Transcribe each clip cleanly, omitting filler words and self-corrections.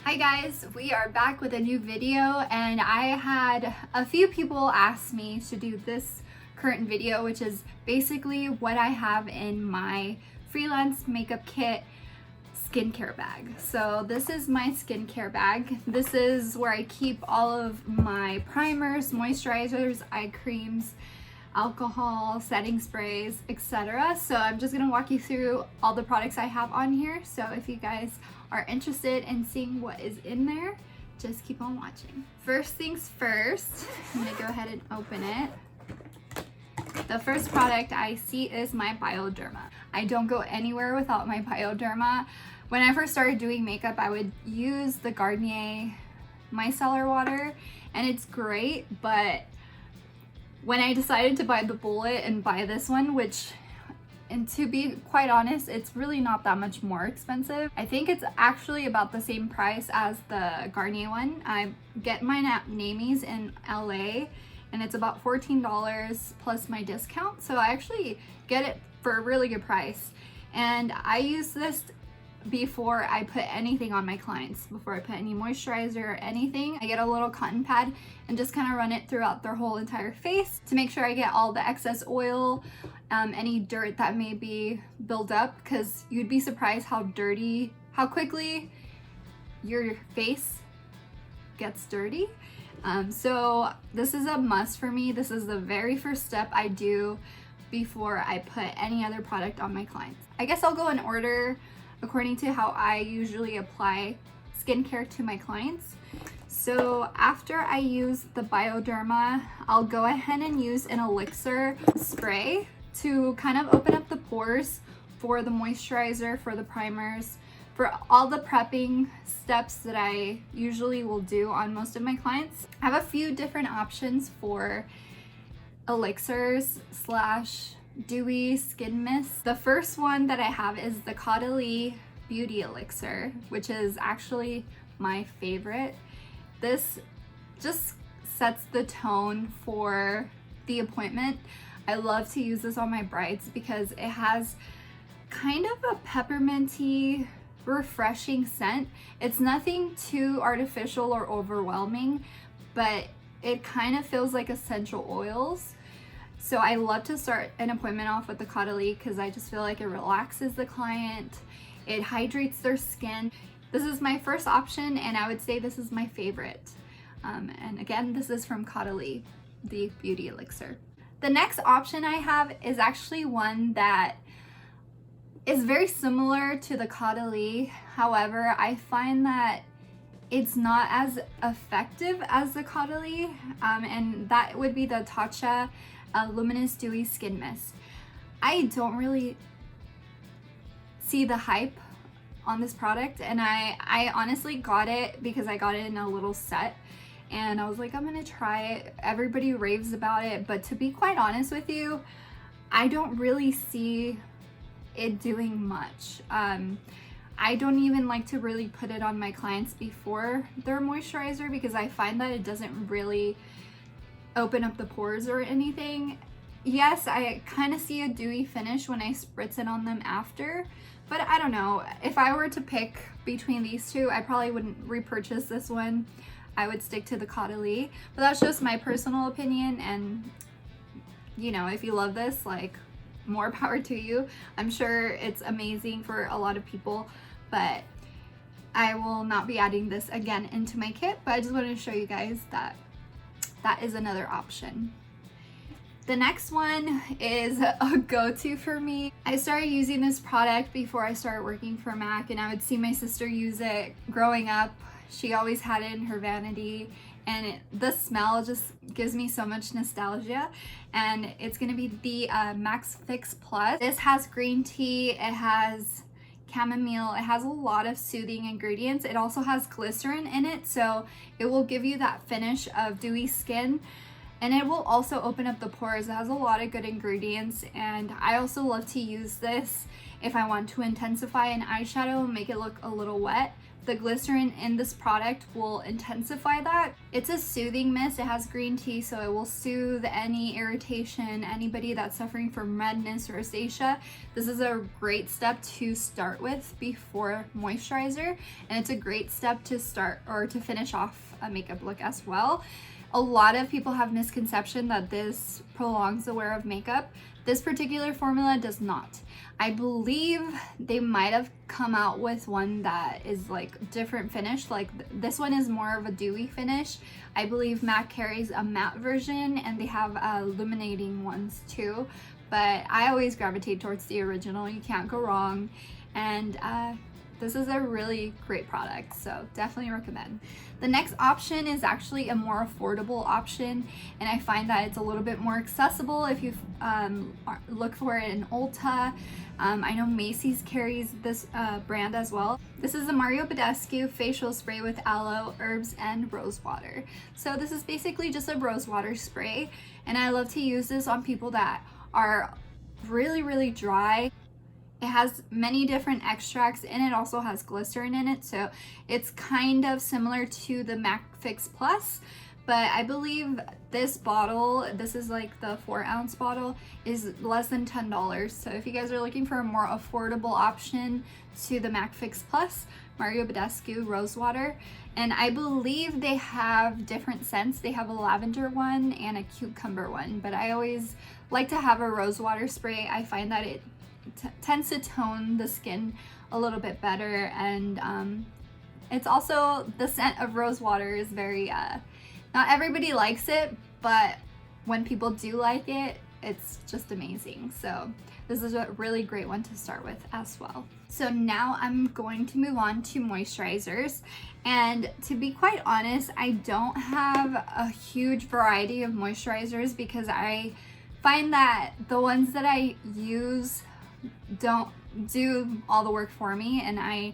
Hi guys, we are back with a new video, and I had a few people ask me to do this current video, which is basically what I have in my Freelance makeup kit skincare bag. So this is my skincare bag. This is where I keep all of my primers, moisturizers, eye creams, alcohol, setting sprays, etc. So I'm just gonna walk you through all the products I have on here. So if you guys are interested in seeing what is in there, just keep on watching. First things first, I'm gonna go ahead and open it. The first product I see is my Pyoderma. I don't go anywhere without my Pyoderma. When I first started doing makeup, I would use the Garnier micellar water, and it's great, but when I decided to buy the bullet and buy this one, and to be quite honest, it's really not that much more expensive. I think it's actually about the same price as the Garnier one. I get mine at Namies in LA, and it's about $14 plus my discount. So I actually get it for a really good price. And I use this before I put anything on my clients, before I put any moisturizer or anything. I get a little cotton pad and just kind of run it throughout their whole entire face to make sure I get all the excess oil, any dirt that may be built up, because you'd be surprised how quickly your face gets dirty. So this is a must for me. This is the very first step I do before I put any other product on my clients. I guess I'll go in order according to how I usually apply skincare to my clients. So after I use the Pyoderma, I'll go ahead and use an Elixir spray to kind of open up the pores for the moisturizer, for the primers, for all the prepping steps that I usually will do on most of my clients. I have a few different options for elixirs / dewy skin mist. The first one that I have is the Caudalie Beauty Elixir, which is actually my favorite. This just sets the tone for the appointment. I love to use this on my brides because it has kind of a pepperminty, refreshing scent. It's nothing too artificial or overwhelming, but it kind of feels like essential oils. So I love to start an appointment off with the Caudalie because I just feel like it relaxes the client, it hydrates their skin. This is my first option, and I would say this is my favorite. And again, this is from Caudalie, the Beauty Elixir. The next option I have is actually one that is very similar to the Caudalie. However, I find that it's not as effective as the Caudalie, and that would be the Tatcha Luminous Dewy Skin Mist. I don't really see the hype on this product, and I honestly got it because I got it in a little set, and I was like, I'm gonna try it. Everybody raves about it, but to be quite honest with you, I don't really see it doing much. I don't even like to really put it on my clients before their moisturizer because I find that it doesn't really open up the pores or anything. Yes, I kind of see a dewy finish when I spritz it on them after, but I don't know. If I were to pick between these two, I probably wouldn't repurchase this one. I would stick to the Caudalie, but that's just my personal opinion, and you know, if you love this, like, more power to you. I'm sure it's amazing for a lot of people, but I will not be adding this again into my kit, but I just wanted to show you guys that that is another option. The next one is a go-to for me. I started using this product before I started working for MAC, and I would see my sister use it growing up. She always had it in her vanity, and the smell just gives me so much nostalgia. And it's gonna be the Max Fix Plus. This has green tea, it has chamomile, it has a lot of soothing ingredients. It also has glycerin in it, so it will give you that finish of dewy skin, and it will also open up the pores. It has a lot of good ingredients, and I also love to use this if I want to intensify an eyeshadow and make it look a little wet. the glycerin in this product will intensify that. It's a soothing mist. It has green tea, so it will soothe any irritation, anybody that's suffering from redness or rosacea. This is a great step to start with before moisturizer, and it's a great step to start or to finish off a makeup look as well. A lot of people have misconception that this prolongs the wear of makeup. This particular formula does not. I believe they might have come out with one that is like different finish. Like this one is more of a dewy finish. I believe MAC carries a matte version, and they have illuminating ones too. But I always gravitate towards the original. You can't go wrong. And this is a really great product, so definitely recommend. The next option is actually a more affordable option, and I find that it's a little bit more accessible if you look for it in Ulta. I know Macy's carries this brand as well. This is the Badescu facial spray with aloe, herbs, and rose water. So this is basically just a rose water spray, and I love to use this on people that are really dry. It has many different extracts, and it also has glycerin in it, so it's kind of similar to the MAC Fix Plus, but I believe this bottle, this is like the 4-ounce bottle, is less than $10. So if you guys are looking for a more affordable option to the MAC Fix Plus, Badescu Rose Water, and I believe they have different scents. They have a lavender one and a cucumber one, but I always like to have a rose water spray. I find that it tends to tone the skin a little bit better, and it's also, the scent of rose water is very not everybody likes it, but when people do like it, it's just amazing. So this is a really great one to start with as well. So now I'm going to move on to moisturizers, and to be quite honest, I don't have a huge variety of moisturizers because I find that the ones that I use don't do all the work for me, and I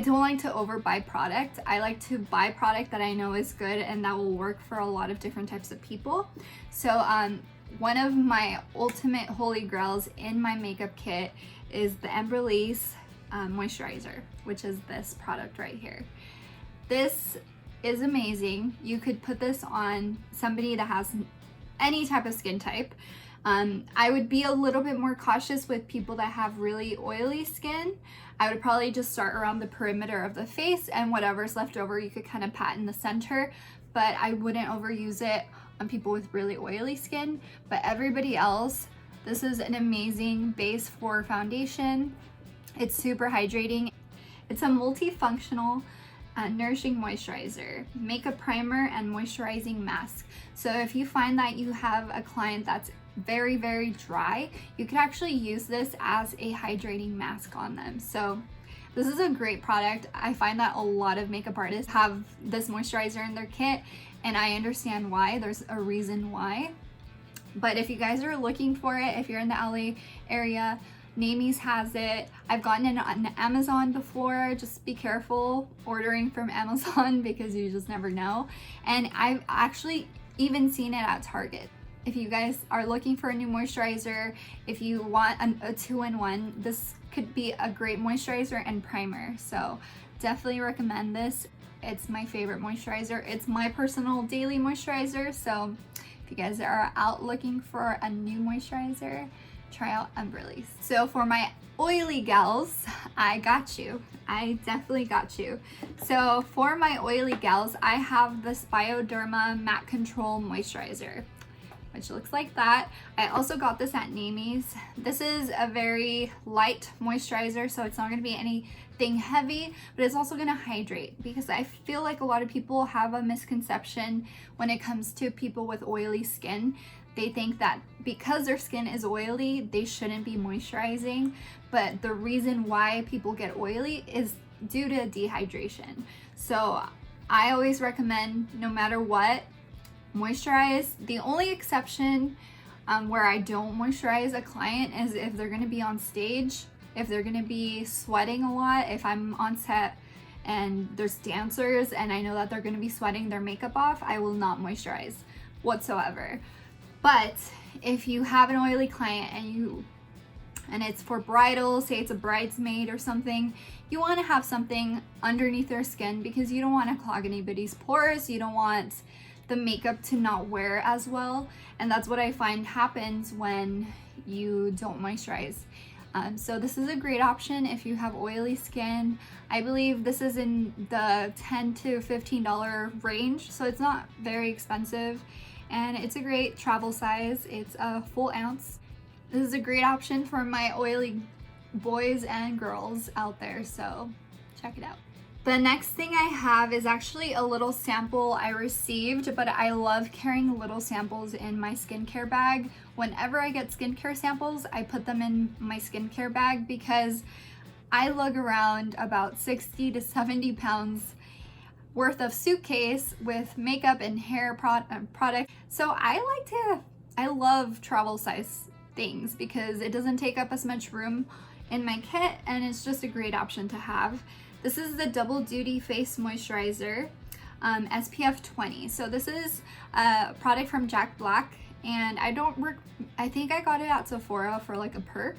don't like to overbuy product. I like to buy product that I know is good and that will work for a lot of different types of people. So one of my ultimate holy grails in my makeup kit is the Emberleaf moisturizer, which is this product right here. This is amazing. You could put this on somebody that has any type of skin type. I would be a little bit more cautious with people that have really oily skin. I would probably just start around the perimeter of the face, and whatever's left over you could kind of pat in the center, but I wouldn't overuse it on people with really oily skin. But everybody else, this is an amazing base for foundation. It's super hydrating. It's a multifunctional nourishing moisturizer, makeup primer, and moisturizing mask. So if you find that you have a client that's very dry, you can actually use this as a hydrating mask on them. So this is a great product. I find that a lot of makeup artists have this moisturizer in their kit, and I understand why. There's a reason why. But if you guys are looking for it, if you're in the LA area, Namies has it. I've gotten it on Amazon before. Just be careful ordering from Amazon because you just never know. And I've actually even seen it at Target. If you guys are looking for a new moisturizer, if you want a 2-in-1, this could be a great moisturizer and primer. So definitely recommend this. It's my favorite moisturizer. It's my personal daily moisturizer. So if you guys are out looking for a new moisturizer, try out Emberleaf. So for my oily gals, I got you. I definitely got you. So for my oily gals, I have this Pyoderma Matte Control Moisturizer, which looks like that. I also got this at Namies. This is a very light moisturizer, so it's not going to be anything heavy, but it's also going to hydrate, because I feel like a lot of people have a misconception when it comes to people with oily skin. They think that because their skin is oily, they shouldn't be moisturizing, but the reason why people get oily is due to dehydration. So I always recommend, no matter what, moisturize. The only exception where I don't moisturize a client is if they're going to be on stage, if they're going to be sweating a lot. If I'm on set and there's dancers and I know that they're going to be sweating their makeup off, I will not moisturize whatsoever. But if you have an oily client and you and it's for bridal, say it's a bridesmaid or something, you want to have something underneath their skin because you don't want to clog anybody's pores. You don't want the makeup to not wear as well, and that's what I find happens when you don't moisturize. So this is a great option if you have oily skin. I believe this is in the $10 to $15 range, so it's not very expensive, and it's a great travel size. It's a full ounce. This is a great option for my oily boys and girls out there, so check it out. The next thing I have is actually a little sample I received, but I love carrying little samples in my skincare bag. Whenever I get skincare samples, I put them in my skincare bag because I lug around about 60 to 70 pounds worth of suitcase with makeup and hair product. So I love travel size things because it doesn't take up as much room in my kit, and it's just a great option to have. This is the Double Duty Face Moisturizer, SPF 20. So this is a product from Jack Black, and I think I got it at Sephora for like a perk.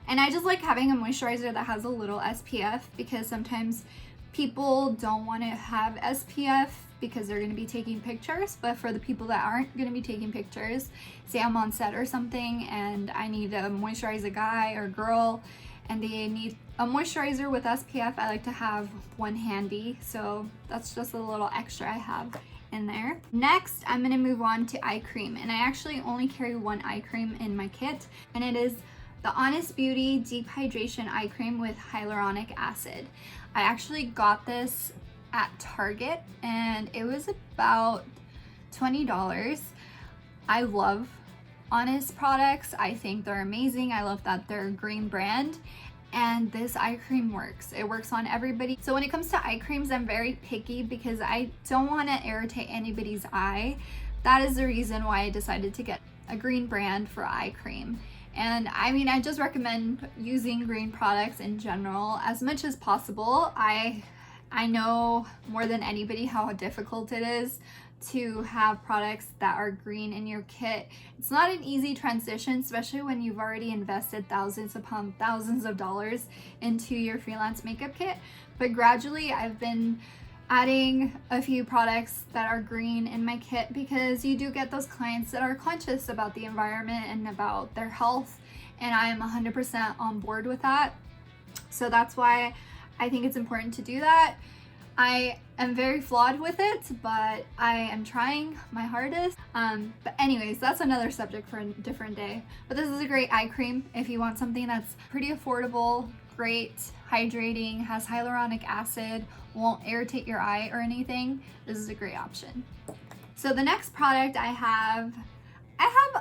And I just like having a moisturizer that has a little SPF because sometimes people don't want to have SPF because they're going to be taking pictures. But for the people that aren't going to be taking pictures, say I'm on set or something and I need to moisturize a guy or girl and they need a moisturizer with SPF, I like to have one handy. So that's just a little extra I have in there. Next, I'm going to move on to eye cream, and I actually only carry one eye cream in my kit, and it is the Honest Beauty Deep Hydration Eye Cream with hyaluronic acid. I actually got this at Target and it was about $20. I love Honest products. I think they're amazing. I love that they're a green brand, and this eye cream works. It works on everybody. So when it comes to eye creams, I'm very picky because I don't want to irritate anybody's eye. That is the reason why I decided to get a green brand for eye cream. And I mean, I just recommend using green products in general as much as possible. I know more than anybody how difficult it is to have products that are green in your kit. It's not an easy transition, especially when you've already invested thousands upon thousands of dollars into your freelance makeup kit. But gradually I've been adding a few products that are green in my kit because you do get those clients that are conscious about the environment and about their health, and I am 100% on board with that. So that's why I think it's important to do that. I am very flawed with it, but I am trying my hardest. But anyways, that's another subject for a different day. But this is a great eye cream if you want something that's pretty affordable, great, hydrating, has hyaluronic acid, won't irritate your eye or anything. This is a great option. So the next product I have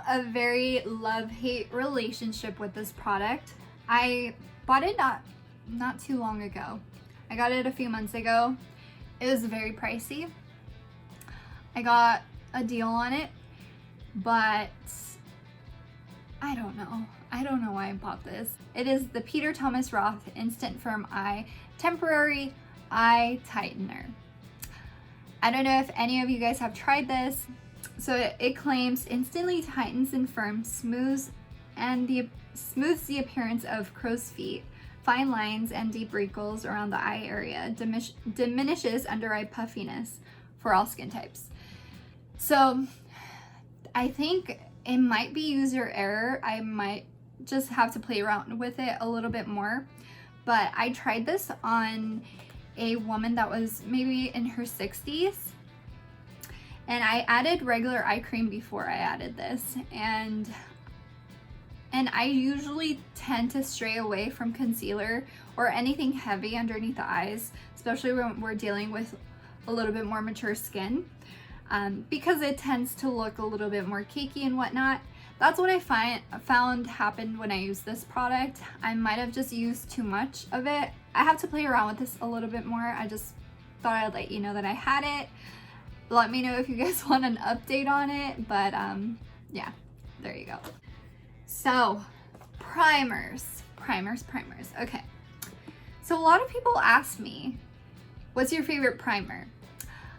a very love-hate relationship with this product. I bought it not too long ago. I got it a few months ago. It was very pricey. I got a deal on it, but I don't know. I don't know why I bought this. It is the Peter Thomas Roth Instant Firm Eye Temporary Eye Tightener. I don't know if any of you guys have tried this. So it claims instantly tightens and firms, smooths the appearance of crow's feet, fine lines and deep wrinkles around the eye area, diminishes under eye puffiness for all skin types. So I think it might be user error. I might just have to play around with it a little bit more. But I tried this on a woman that was maybe in her 60s. And I added regular eye cream before I added this. And I usually tend to stray away from concealer or anything heavy underneath the eyes, especially when we're dealing with a little bit more mature skin, because it tends to look a little bit more cakey and whatnot. That's what I found happened when I used this product. I might have just used too much of it. I have to play around with this a little bit more. I just thought I'd let you know that I had it. Let me know if you guys want an update on it, but yeah, there you go. So, primers. Okay. So a lot of people ask me, what's your favorite primer?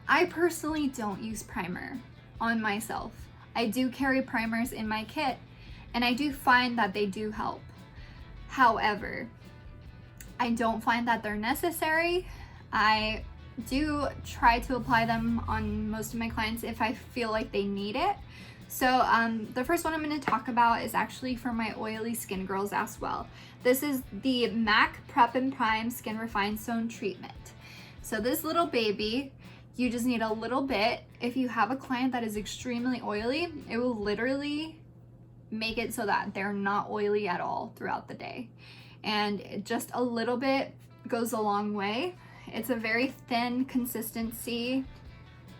I personally don't use primer on myself. I do carry primers in my kit, and I do find that they do help. However, I don't find that they're necessary. I do try to apply them on most of my clients if I feel like they need it. So the first one I'm going to talk about is actually for my oily skin girls as well. This is the MAC Prep and Prime Skin Refine Zone Treatment. So this little baby, you just need a little bit. If you have a client that is extremely oily, it will literally make it so that they're not oily at all throughout the day. And just a little bit goes a long way. It's a very thin consistency.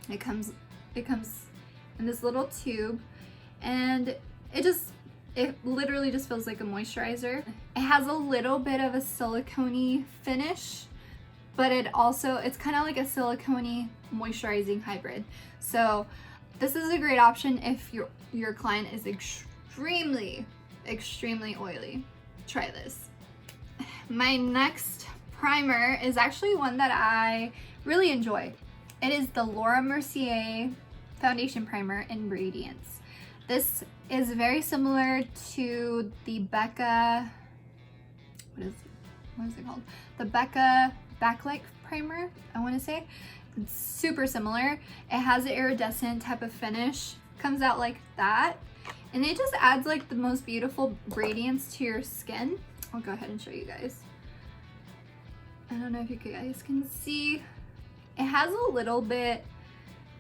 It comes in this little tube, and it literally just feels like a moisturizer. It has a little bit of a silicone-y finish, but it's kind of like a silicone-y moisturizing hybrid. So this is a great option if your client is extremely oily. Try this. My next primer is actually one that I really enjoy. It is the Laura Mercier Foundation Primer in Radiance. This is very similar to the Becca, what is it called? The Becca Backlight Primer, I want to say. It's super similar. It has an iridescent type of finish. Comes out like that. And it just adds like the most beautiful radiance to your skin. I'll go ahead and show you guys. I don't know if you guys can see. It has a little bit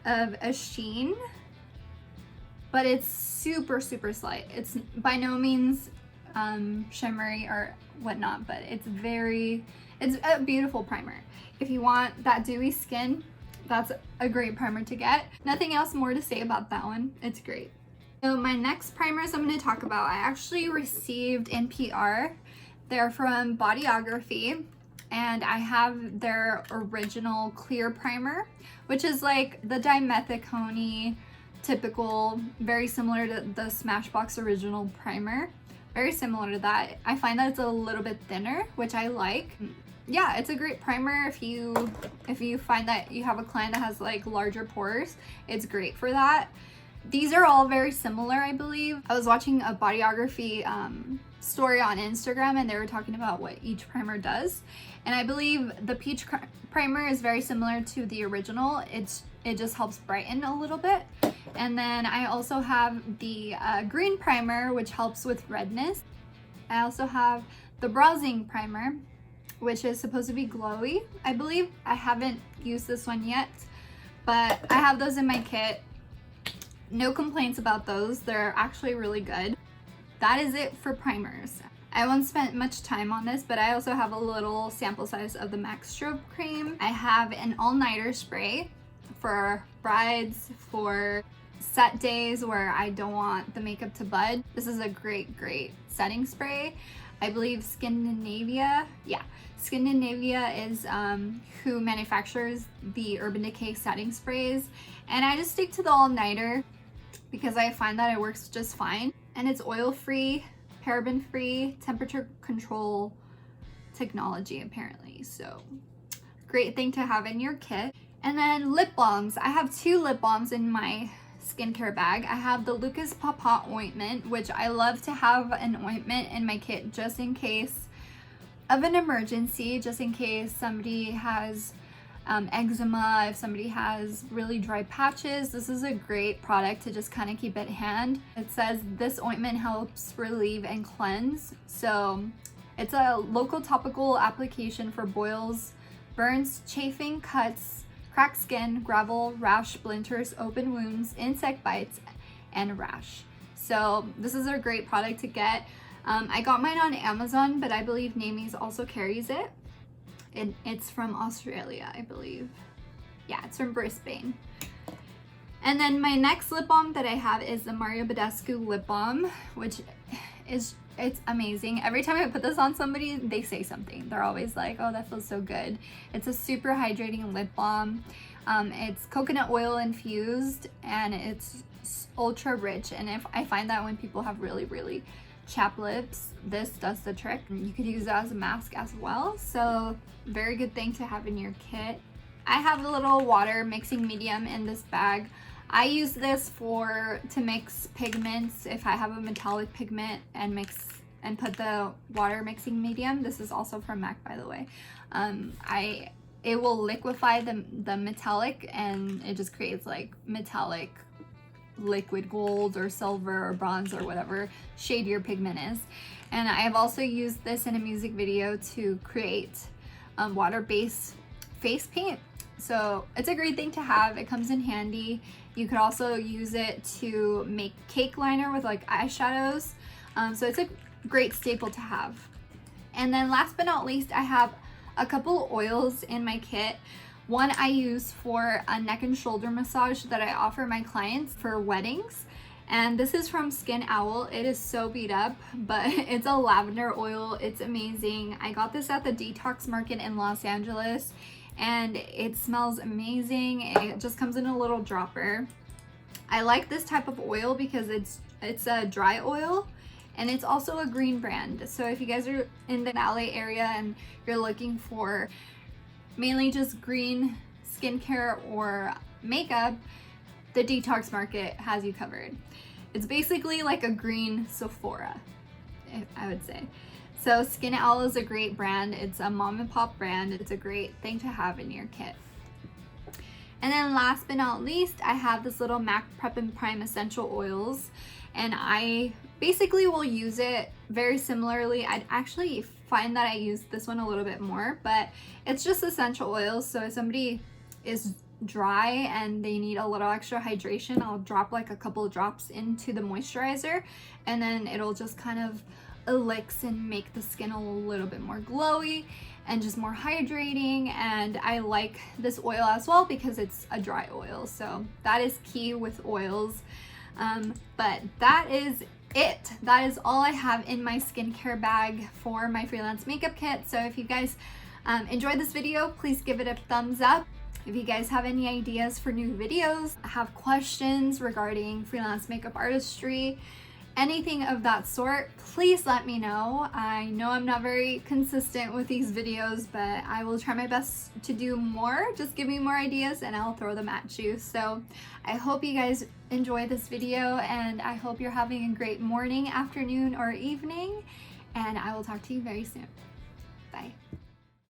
of a sheen, but it's super slight. It's by no means shimmery or whatnot, but it's a beautiful primer. If you want that dewy skin, that's a great primer to get. Nothing else more to say about that one. It's great. So my next primers I'm going to talk about, I actually received in PR. They're from Bodyography, and I have their original clear primer, which is like the dimethicone typical, very similar to the Smashbox original primer. Very similar to that. I find that it's a little bit thinner, which I like. Yeah, it's a great primer if you find that you have a client that has like larger pores. It's great for that. These are all very similar, I believe. I was watching a Bodyography story on Instagram, and they were talking about what each primer does. And I believe the peach primer is very similar to the original. It just helps brighten a little bit. And then I also have the green primer, which helps with redness. I also have the bronzing primer, which is supposed to be glowy, I believe. I haven't used this one yet, but I have those in my kit. No complaints about those. They're actually really good. That is it for primers. I won't spend much time on this, but I also have a little sample size of the MAC Strobe Cream. I have an all-nighter spray for brides, for set days where I don't want the makeup to bud. This is a great setting spray. I believe Scandinavia is who manufactures the Urban Decay setting sprays. And I just stick to the all-nighter because I find that it works just fine. And it's oil-free, paraben-free, temperature control technology apparently. So great thing to have in your kit. And then lip balms. I have 2 lip balms in my skincare bag. I have the Lucas Papa ointment, which I love to have an ointment in my kit just in case of an emergency, just in case somebody has eczema, if somebody has really dry patches. This is a great product to just kind of keep at hand. It says this ointment helps relieve and cleanse. So it's a local topical application for boils, burns, chafing, cuts, cracked skin, gravel, rash, splinters, open wounds, insect bites, and rash. So this is a great product to get. I got mine on Amazon, but I believe Namies also carries it. It's from Australia, I believe. Yeah, it's from Brisbane. And then my next lip balm that I have is the Mario Badescu lip balm, which it's amazing. Every time I put this on somebody, they say something. They're always like, oh, that feels so good. It's a super hydrating lip balm. It's coconut oil infused, and it's ultra rich. And if I find that when people have really chapped lips, this does the trick. You could use it as a mask as well. So very good thing to have in your kit. I have a little water mixing medium in this bag. I use this to mix pigments if I have a metallic pigment and put the water mixing medium. This is also from MAC, by the way. It will liquefy the metallic, and it just creates like metallic liquid gold or silver or bronze or whatever shade your pigment is. And I have also used this in a music video to create water-based face paint. So it's a great thing to have. It comes in handy. You could also use it to make cake liner with like eyeshadows. So it's a great staple to have. And then last but not least, I have a couple oils in my kit. One I use for a neck and shoulder massage that I offer my clients for weddings. And this is from Skin Owl. It is so beat up, but it's a lavender oil. It's amazing. I got this at the Detox Market in Los Angeles, and it smells amazing. It just comes in a little dropper. I like this type of oil because it's a dry oil, and it's also a green brand. So if you guys are in the LA area and you're looking for mainly just green skincare or makeup, the Detox Market has you covered. It's basically like a green Sephora, I would say. So Skin Owl is a great brand. It's a mom and pop brand. It's a great thing to have in your kit. And then last but not least, I have this little MAC Prep and Prime essential oils, and I basically will use it very similarly. I'd actually find that I use this one a little bit more, but it's just essential oils. So if somebody is dry and they need a little extra hydration, I'll drop like a couple of drops into the moisturizer, and then it'll just kind of elix and make the skin a little bit more glowy and just more hydrating. And I like this oil as well because it's a dry oil, so that is key with oils. But that is it. That is all I have in my skincare bag for my freelance makeup kit. So if you guys enjoyed this video, please give it a thumbs up. If you guys have any ideas for new videos, have questions regarding freelance makeup artistry, anything of that sort, please let me know. I know I'm not very consistent with these videos, but I will try my best to do more. Just give me more ideas and I'll throw them at you. So I hope you guys enjoy this video, and I hope you're having a great morning, afternoon, or evening, and I will talk to you very soon. Bye.